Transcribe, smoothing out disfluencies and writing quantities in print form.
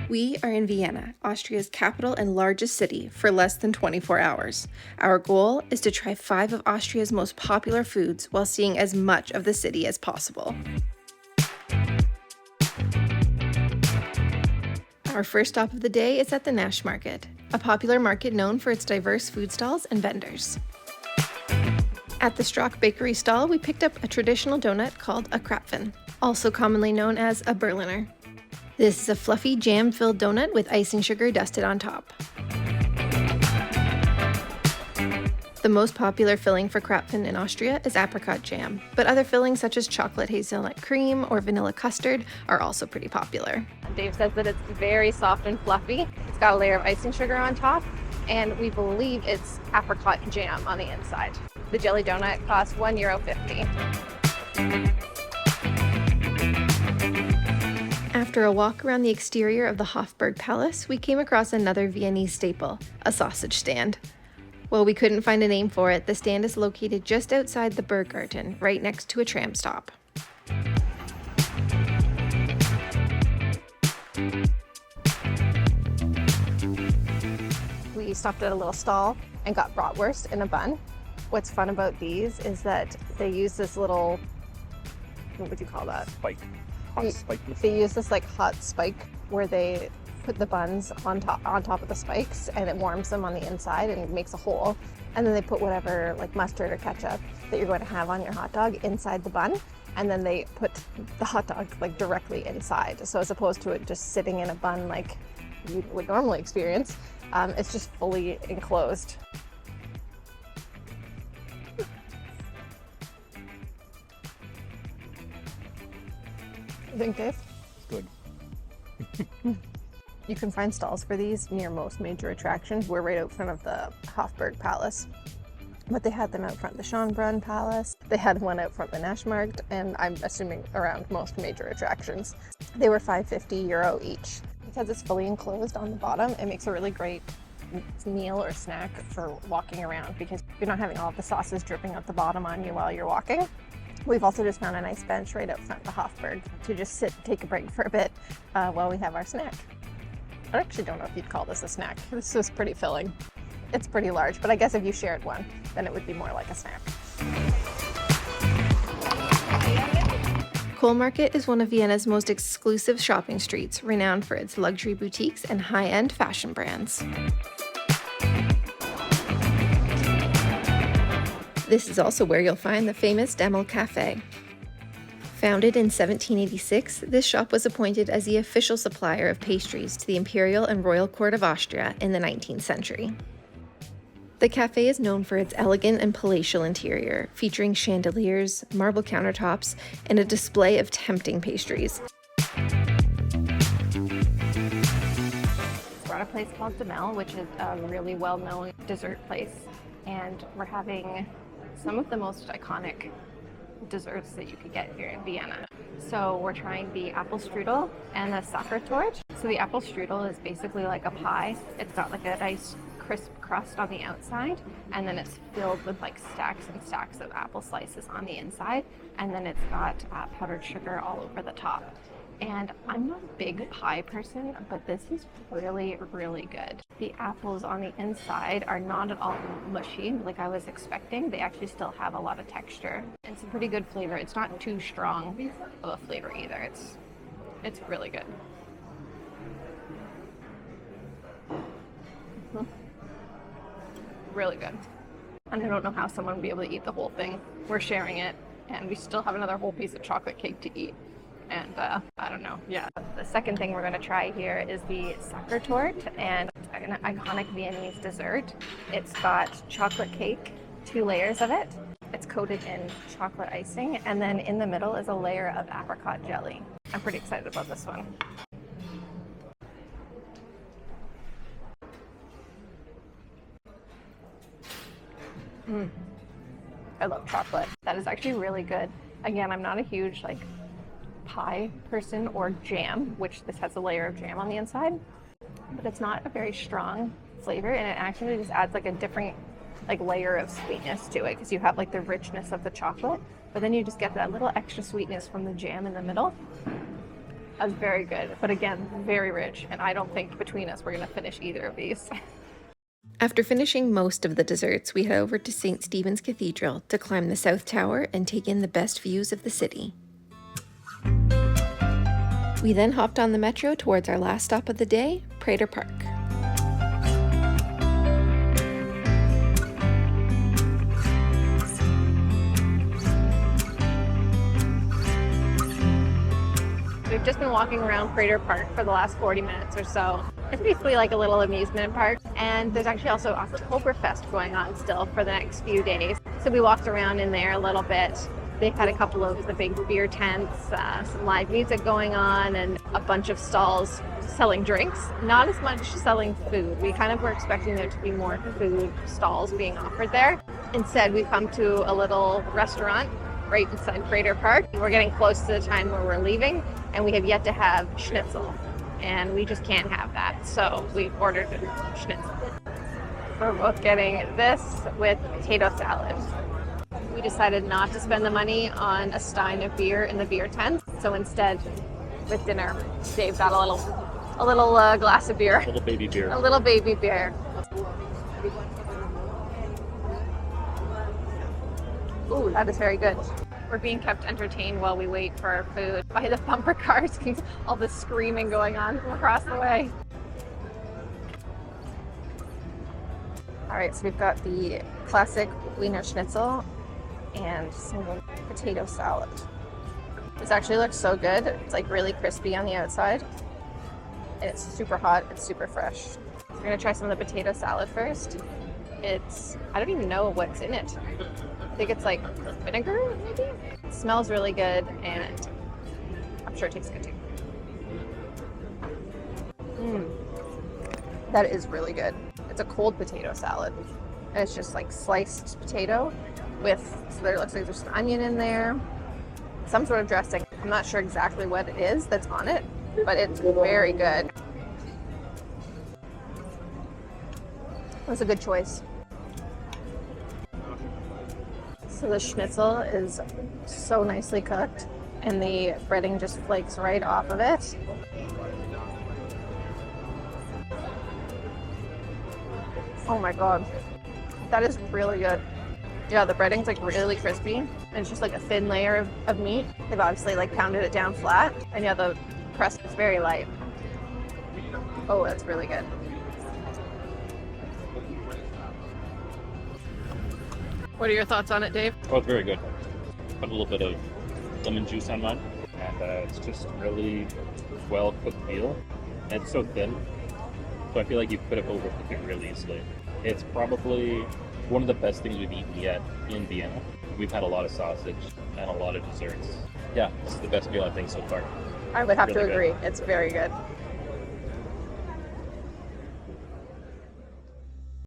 We are in Vienna, Austria's capital and largest city, for less than 24 hours. Our goal is to try 5 of Austria's most popular foods while seeing as much of the city as possible. Our first stop of the day is at the Nash Market, a popular market known for its diverse food stalls and vendors. At the Strock Bakery stall, we picked up a traditional donut called a Krapfen, also commonly known as a Berliner. This is a fluffy jam-filled donut with icing sugar dusted on top. The most popular filling for Krapfen in Austria is apricot jam, but other fillings such as chocolate hazelnut cream or vanilla custard are also pretty popular. Dave says that it's very soft and fluffy. It's got a layer of icing sugar on top, and we believe it's apricot jam on the inside. The jelly donut costs €1.50. After a walk around the exterior of the Hofburg Palace, we came across another Viennese staple, a sausage stand. While we couldn't find a name for it, the stand is located just outside the Berggarten, right next to a tram stop. We stopped at a little stall and got bratwurst in a bun. What's fun about these is that they use this little, what would you call that? Spike. Hot spike. They use this like hot spike where they put the buns on top of the spikes, and it warms them on the inside and makes a hole. And then they put whatever like mustard or ketchup that you're going to have on your hot dog inside the bun. And then they put the hot dog like directly inside. So as opposed to it just sitting in a bun like you would normally experience, it's just fully enclosed. You think, Dave? It's good. You can find stalls for these near most major attractions. We're right out front of the Hofburg Palace. But they had them out front of the Schönbrunn Palace. They had one out front of the Naschmarkt, and I'm assuming around most major attractions. They were €5.50 each. Because it's fully enclosed on the bottom, it makes a really great meal or snack for walking around because you're not having all of the sauces dripping out the bottom on you while you're walking. We've also just found a nice bench right out front of the Hofburg to just sit and take a break for a bit while we have our snack. I actually don't know if you'd call this a snack. This was pretty filling. It's pretty large, but I guess if you shared one, then it would be more like a snack. Kohl Market is one of Vienna's most exclusive shopping streets, renowned for its luxury boutiques and high-end fashion brands. This is also where you'll find the famous Demel Café. Founded in 1786, this shop was appointed as the official supplier of pastries to the Imperial and Royal Court of Austria in the 19th century. The cafe is known for its elegant and palatial interior, featuring chandeliers, marble countertops, and a display of tempting pastries. We're at a place called Demel, which is a really well-known dessert place, and we're having some of the most iconic desserts that you could get here in Vienna. So we're trying the apple strudel and the Sachertorte. So the apple strudel is basically like a pie. It's got like a nice crisp crust on the outside, and then it's filled with like stacks and stacks of apple slices on the inside, and then it's got powdered sugar all over the top. And I'm not a big pie person, but this is really, really good. The apples on the inside are not at all mushy like I was expecting. They actually still have a lot of texture. It's a pretty good flavor. It's not too strong of a flavor either. It's really good. Really good. And I don't know how someone would be able to eat the whole thing. We're sharing it, and we still have another whole piece of chocolate cake to eat. And I don't know. Yeah. The second thing we're going to try here is the Sachertorte, and it's an iconic Viennese dessert. It's got chocolate cake, 2 layers of it. It's coated in chocolate icing, and then in the middle is a layer of apricot jelly. I'm pretty excited about this one. I love chocolate. That is actually really good. Again, I'm not a huge pie person or jam, which this has a layer of jam on the inside, but it's not a very strong flavor, and it actually just adds a different layer of sweetness to it because you have the richness of the chocolate, but then you just get that little extra sweetness from the jam in the middle. That was very good, but again, very rich. And I don't think between us we're gonna finish either of these. After finishing most of the desserts, we head over to St. Stephen's Cathedral to climb the South Tower and take in the best views of the city. We then hopped on the metro towards our last stop of the day, Prater Park. We've just been walking around Prater Park for the last 40 minutes or so. It's basically like a little amusement park, and there's actually also Oktoberfest going on still for the next few days. So we walked around in there a little bit. They've had a couple of the big beer tents, some live music going on, and a bunch of stalls selling drinks. Not as much selling food. We kind of were expecting there to be more food stalls being offered there. Instead, we've come to a little restaurant right inside Prater Park. We're getting close to the time where we're leaving, and we have yet to have schnitzel, and we just can't have that, so we ordered schnitzel. We're both getting this with potato salad. We decided not to spend the money on a stein of beer in the beer tent, so instead, with dinner, Dave got a little glass of beer. A little baby beer. A little baby beer. Ooh, that is very good. We're being kept entertained while we wait for our food by the bumper cars and all the screaming going on from across the way. All right, so we've got the classic Wiener Schnitzel and some potato salad. This actually looks so good. It's like really crispy on the outside. And it's super hot, it's super fresh. So we're gonna try some of the potato salad first. I don't even know what's in it. I think it's like vinegar, maybe? It smells really good, and I'm sure it tastes good too. That is really good. It's a cold potato salad. And it's just like sliced potato so there looks like there's some onion in there, some sort of dressing. I'm not sure exactly what it is that's on it, but it's very good. That's a good choice. So the schnitzel is so nicely cooked, and the breading just flakes right off of it. Oh my god, that is really good. Yeah, the breading's like really crispy, and it's just like a thin layer of meat. They've obviously like pounded it down flat, and yeah, the crust is very light. Oh, that's really good. What are your thoughts on it, Dave? Oh, it's very good. Put a little bit of lemon juice on mine, and it's just really well cooked veal. And it's so thin, so I feel like you could have overcooked it really easily. It's probably one of the best things we've eaten yet in Vienna. We've had a lot of sausage and a lot of desserts. Yeah, this is the best meal I think so far. I would have Really to agree. good. It's very good.